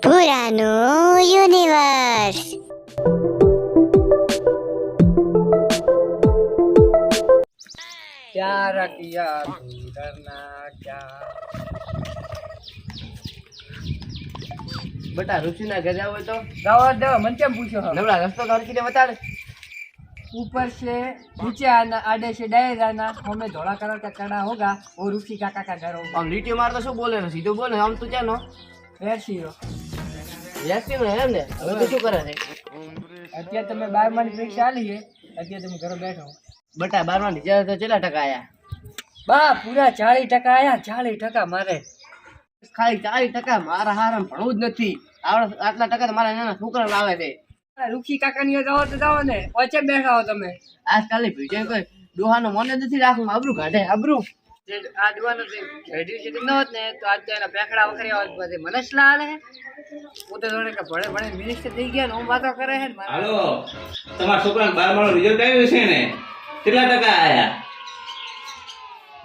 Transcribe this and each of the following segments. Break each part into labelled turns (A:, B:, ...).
A: પુરાનું universe.
B: प्यार किया करना क्या
C: બટા ઋષિના ઘરે આવો તો
B: दवा दवा मन क्या पूछो हम
C: નવડા રસ્તો કાઢીને બતાડે.
B: ऊपर से नीचे आना आधे से दाएं जाना हमें धोला कलर का चढ़ा होगा वो ऋषि काका का घर होगा
C: આમ લીટી મારતો શું બોલે ને સીધું બોલે આમ તું ક્યાં નો
B: ऐसी हो
C: લેસી નો એમ ને હવે તો શું કરે છે
B: અત્યારે તમે 12 ની પરીક્ષા આલી છે અત્યારે તમે ઘરે બેઠો
C: બટા 12 માં રિઝલ્ટ તો કેટલા ટકા આયા
B: બા પૂરા 40% આયા 40% મારે
C: ખાલી 40% મારા હારામ ભણવું જ નથી આટલા ટકા તો મારા નાના છોકરા લાવે છે
B: ઋષિ કાકા ની જાઓ તો જાઓ ને વચ્ચે બેઠા હો તમે
C: આજકાલની ભીજે કોઈ ડોહાનો મને નથી રાખવું આબરૂ કાઢે આબરૂ
B: આ દીવાનો ઘેડી છે ન હોત ને તો આજ તેના પેખડા વખરી આવત બધે મને જ લાલે હું તો જોડે કે ભણે ભણે મિનિસ્ટર થઈ ગયા ને હું વાતો કરે છે ને
D: હાલો તમારા છોકરાને 12 માનું રિઝલ્ટ આવ્યું છે ને કેટલા ટકા આયા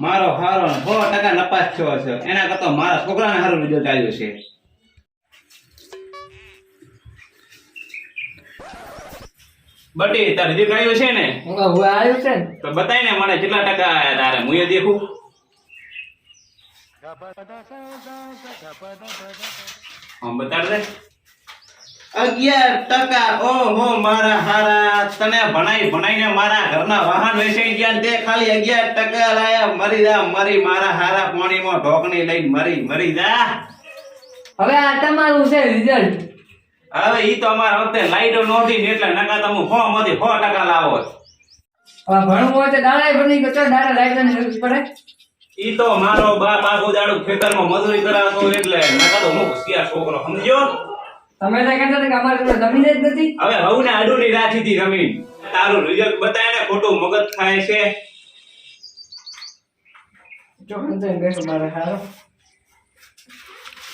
D: મારો હારો 100% નપાસ થયો છે એના કરતા મારા છોકરાને સારું રિઝલ્ટ આવ્યું છે બટી તાર રિઝલ્ટ આવ્યું છે ને
B: હું આવ્યું છે ને
D: તો બતાય ને મને કેટલા ટકા આયા તારે હું એ દેખું હા બતાડ દે 11%. ઓહો મારા હારા તને ભણાઈને મારા ઘરના વાહન વેચાઈ ગયા ને તે ખાલી 11% લાયા મરી જા મરી મારા હારા પાણીમાં ઢોકણી લઈને મરી જા
B: હવે આ તમારું છે રિઝલ્ટ
D: હવે ઈ તો અમારા વખતે લાઈટો નહોતી ને એટલે નકા તમે 100 માંથી 100% લાવો
B: હવે ભણવું હોય તો દાડા બની ગયો તો દાડા લાઈટની જરૂર પડે
D: ઈ તો મારો બાપ આખો દાડો ખેતરમાં મજૂરી કરાવતો એટલે નકા તો હું હોશિયાર છોકરો સમજ્યો
B: તમે તો કહેતા કે અમારે તો જમીન જ નથી
D: હવે હવને આડુની રાખી હતી જમીન તારું રિઝલ્ટ બતાય ને ખોટું મગજ ખાય છે
B: જો કંઈ બેઠો મારે હારો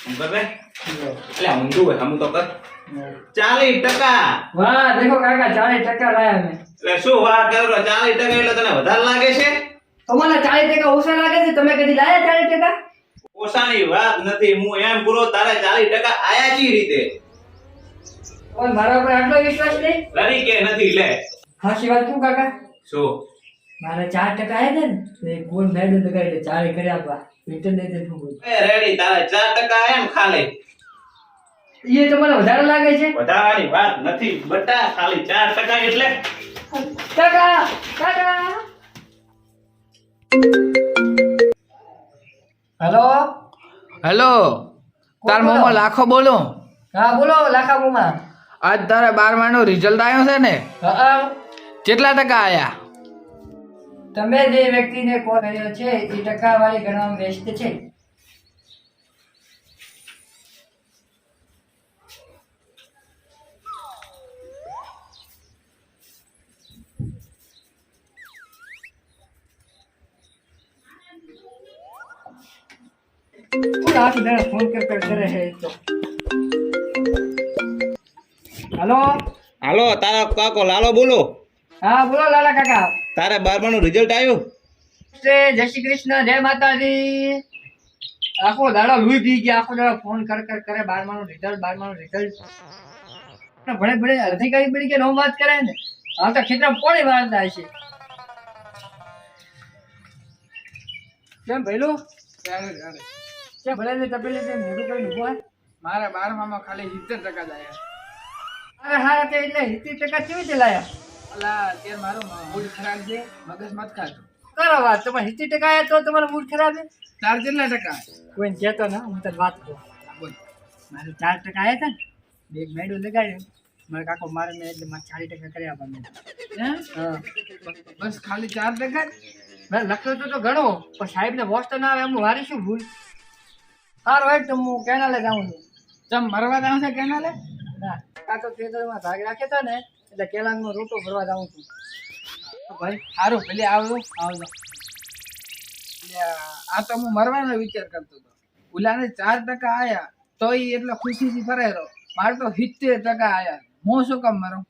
D: હું કરે એટલે ઊંધું હોય હમ તો કર 40%.
B: વાહ દેખો કાકા 40% લાયા મેં
D: એટલે શું વાત કરો 40% એટલે તને વધારે લાગે છે
B: તમારા 40% ઓછા લાગે છે તમે કદી લાયા 40%?
D: ઓછાની વાત નથી હું એમ પૂરો તારે 40% આયા જી રીતે
B: ઓય મારા ઉપર આટલો વિશ્વાસ નહીં
D: લરી કે નથી લે
B: હાચી વાત શું કાકા
D: શું
B: મારા 4% આયા છે ને તો એક ગોળ મેડલ લગાડી 40 કર્યા બા ઇન્ટરનેટ જ હું બોલ
D: એ રેડી તારે 4% આયા એમ ખાલી
B: એ તમારે વધારે લાગે છે
D: વધારાની વાત નથી બટા ખાલી 4% એટલે
B: કાકા કાકા હેલો
E: હેલો તાર મોમાં લાખો બોલો
B: હા બોલો લાખા મુમા
E: આજ તારે 12 નું રિઝલ્ટ આવ્યો છે ને
B: હા
E: કેટલા ટકા આયા
B: તમે જે વ્યક્તિને કોલ કર્યો છે એ ટકાવારી ગણવામાં વ્યસ્ત છે कोई आठ दिन फोन कर करे है तो हेलो
D: હાલો તારા કાકો લાલો બોલો
B: हाँ बोलो लाला काका
D: તારે 12 નું રિઝલ્ટ આવ્યું
B: जय श्री कृष्ण जय माताजी आखो दाड़ा लुई पी गया आखो दाड़ा फोन कर करे 12 નું રિઝલ્ટ बड़े बड़े अधिकारी बड़ी के नो बात करे ने हम तो क्षेत्र में कोनी बात आए છે કેમ ભઈલો क्या भले ने तपेले से मोटू કરી ઉભો
E: મારે 12 માં ખાલી 70% જ આયા
B: અરે હા તે એટલે 70% કેવી રીતે લાયા
E: અલા તે મારો મૂડ ખરાબ છે મગજ મત ખાજો
B: કરો વાત તમારે 70% આયા તો તમારો મૂડ ખરાબ છે
E: તાર કેટલા ટકા
B: કોઈ કહેતો ના હું તને વાત કરું બોલ મારે 4% આયા હતા ને બે મેડો લગાડ્યો મારા કાકો મારે ને એટલે મારે 40% કરી આપવા મેં હા
E: બસ ખાલી 4%
B: મેં લખ્યો તો ઘણો પણ સાહેબ ને વોશ તો ના આવે એમ વારી શું ભૂલ સારું હોય તો હું કેનાલે જાઉં છું
E: ચમ મરવા જાવ છે કેનાલે
B: ના કાકો ખેતરમાં ભાગ રાખ્યો હતો ને એટલે કેલાંગનો રોટો ભરવા જાઉં છું ભાઈ
E: સારું ભલે આવજો
B: આવજો
E: આ તો હું મરવાનો વિચાર કરતો હતો ઓલાને 4% આયા તોય એટલો ખુશીથી ફરેલો મારે તો 70% આયા હું શું કામ મરું